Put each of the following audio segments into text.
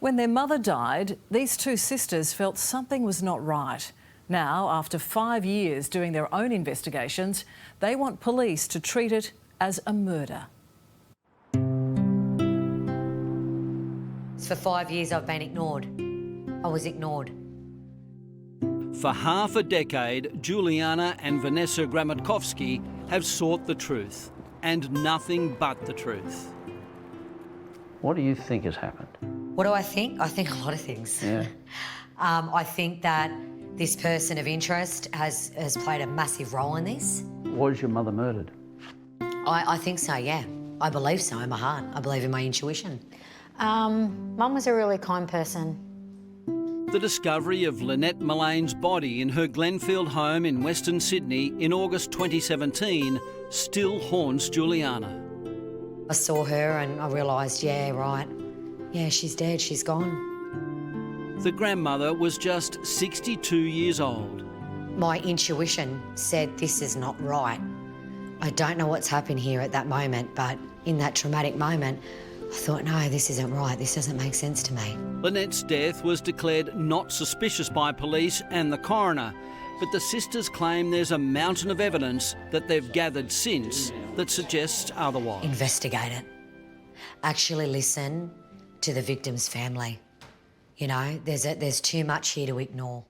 When their mother died, these two sisters felt something was not right. Now, after 5 years doing their own investigations, they want police to treat it as a murder. For 5 years I've been ignored. I was ignored. For half a decade, Juliana and Vanessa Gramatkovsky have sought the truth, and nothing but the truth. What do you think has happened? What do I think? I think a lot of things. Yeah. I think that this person of interest has played a massive role in this. Was your mother murdered? I think so, yeah. I believe so in my heart. I believe in my intuition. Mum was a really kind person. The discovery of Lynette Mullane's body in her Glenfield home in Western Sydney in August 2017 still haunts Juliana. I saw her and I realised, yeah, right. Yeah, she's dead, she's gone. The grandmother was just 62 years old. My intuition said this is not right. I don't know what's happened here at that moment, but in that traumatic moment, I thought, no, this isn't right. This doesn't make sense to me. Lynette's death was declared not suspicious by police and the coroner, but the sisters claim there's a mountain of evidence that they've gathered since that suggests otherwise. Investigate it. Actually listen to the victim's family. You know, there's too much here to ignore.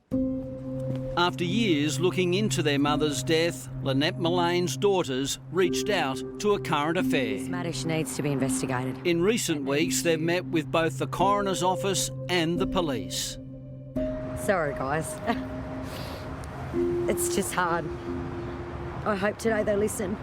After years looking into their mother's death, Lynette Mullane's daughters reached out to a current affair. This matter needs to be investigated. In recent weeks, they've met with both the coroner's office and the police. Sorry, guys. It's just hard. I hope today they listen.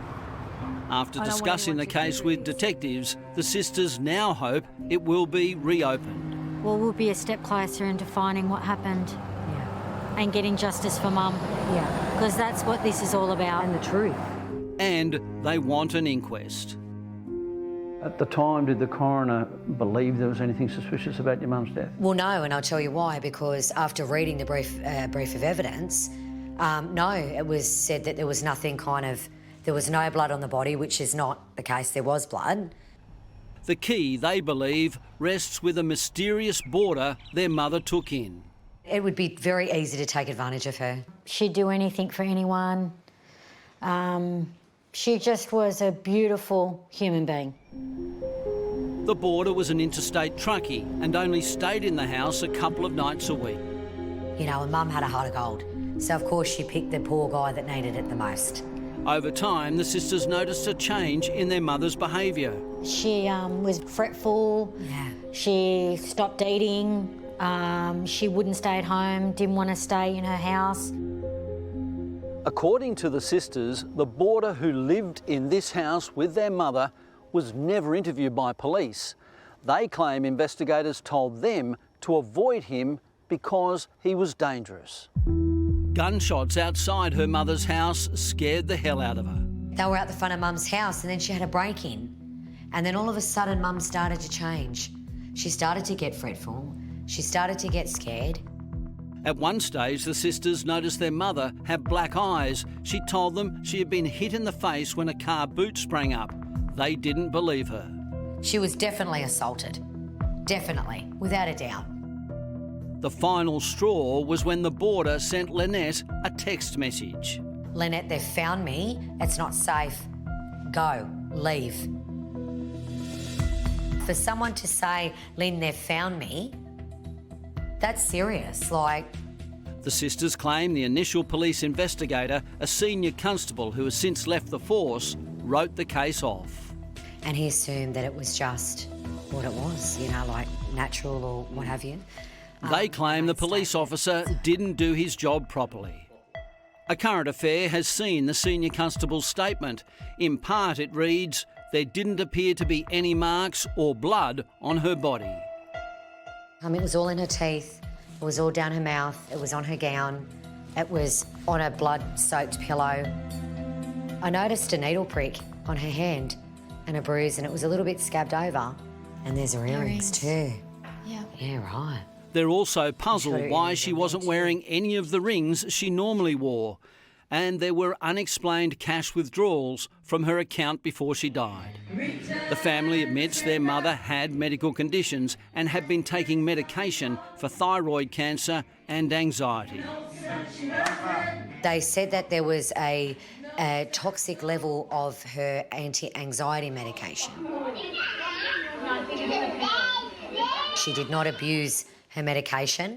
After discussing the case with detectives, the sisters now hope it will be reopened. Well, we'll be a step closer into finding what happened. Yeah. And getting justice for Mum. Yeah. Because that's what this is all about. And the truth. And they want an inquest. At the time, did the coroner believe there was anything suspicious about your mum's death? Well, no, and I'll tell you why, because after reading the brief of evidence, no, it was said that there was nothing there was no blood on the body, which is not the case. There was blood. The key, they believe, rests with a mysterious boarder their mother took in. It would be very easy to take advantage of her. She'd do anything for anyone. She just was a beautiful human being. The boarder was an interstate truckie and only stayed in the house a couple of nights a week. You know, and Mum had a heart of gold. So, of course, she picked the poor guy that needed it the most. Over time, the sisters noticed a change in their mother's behaviour. She was fretful. Yeah. She stopped eating. She wouldn't stay at home, didn't want to stay in her house. According to the sisters, the boarder who lived in this house with their mother was never interviewed by police. They claim investigators told them to avoid him because he was dangerous. Gunshots outside her mother's house scared the hell out of her. They were out the front of Mum's house and then she had a break-in. And then all of a sudden Mum started to change. She started to get fretful. She started to get scared. At one stage, the sisters noticed their mother have black eyes. She told them she had been hit in the face when a car boot sprang up. They didn't believe her. She was definitely assaulted. Definitely, without a doubt. The final straw was when the boarder sent Lynette a text message. Lynette, they've found me. It's not safe. Go. Leave. For someone to say, Lynn, they've found me, that's serious. Like, the sisters claim the initial police investigator, a senior constable who has since left the force, wrote the case off. And he assumed that it was just what it was, you know, like natural or what have you. They claim the police officer didn't do his job properly. A current affair has seen the senior constable's statement. In part, it reads, there didn't appear to be any marks or blood on her body. It was all in her teeth, it was all down her mouth, it was on her gown, it was on a blood-soaked pillow. I noticed a needle prick on her hand and a bruise, and it was a little bit scabbed over. And there's her earrings too. Yeah. Yeah, right. They're also puzzled why she wasn't wearing any of the rings she normally wore. and there were unexplained cash withdrawals from her account before she died. The family admits their mother had medical conditions and had been taking medication for thyroid cancer and anxiety. They said that there was a toxic level of her anti-anxiety medication. She did not abuse her medication.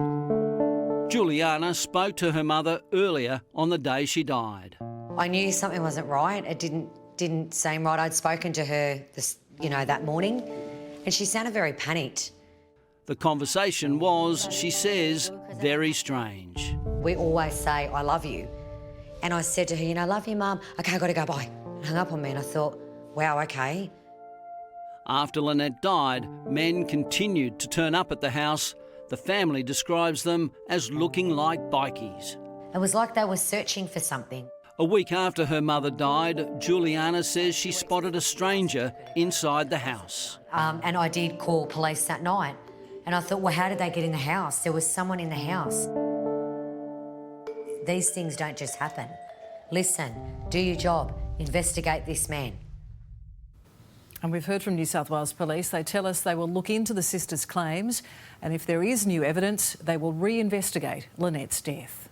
Juliana spoke to her mother earlier on the day she died. I knew something wasn't right. It didn't seem right. I'd spoken to her that morning, and she sounded very panicked. The conversation was, she says, very strange. We always say, I love you. And I said to her, love you, Mum. Okay, I've got to go, bye. And hung up on me, and I thought, wow, okay. After Lynette died, men continued to turn up at the house. The family describes them as looking like bikies. It was like they were searching for something. A week after her mother died, Juliana says she spotted a stranger inside the house. And I did call police that night. And I thought, well, how did they get in the house? There was someone in the house. These things don't just happen. Listen, do your job, investigate this man. And we've heard from New South Wales Police. They tell us they will look into the sisters' claims, and if there is new evidence, they will reinvestigate Lynette's death.